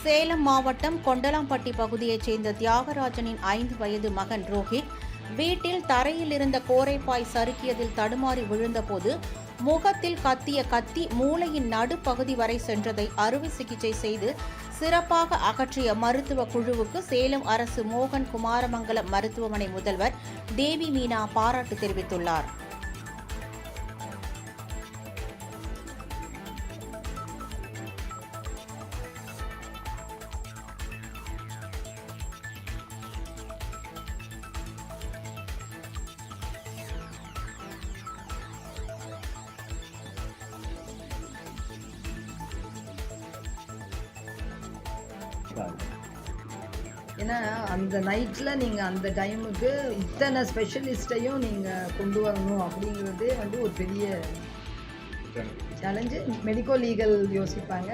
சேலம் மாவட்டம் கொண்டலாம்பட்டி பகுதியைச் சேர்ந்த தியாகராஜனின் 5 வயது மகன் ரோஹித் வீட்டில் தரையில் இருந்த கோரைப்பாய் சறுக்கியதில் தடுமாறி விழுந்தபோது முகத்தில் கத்திய கத்தி மூளையின் நடுப்பகுதி வரை சென்றதை அறுவை சிகிச்சை செய்து சிறப்பாக அகற்றிய மருத்துவ குழுவுக்கு சேலம் அரசு மோகன் குமாரமங்கலம் மருத்துவமனை முதல்வர் தேவி மீனா பாராட்டு தெரிவித்துள்ளார். ஏன்னா அந்த நைட்டில் நீங்கள் அந்த டைமுக்கு இத்தனை ஸ்பெஷலிஸ்ட்டையும் நீங்கள் கொண்டு வரணும் அப்படிங்கிறதே ஒரு பெரிய சேலஞ்சு. மெடிக்கோ லீகல் யோசிப்பாங்க,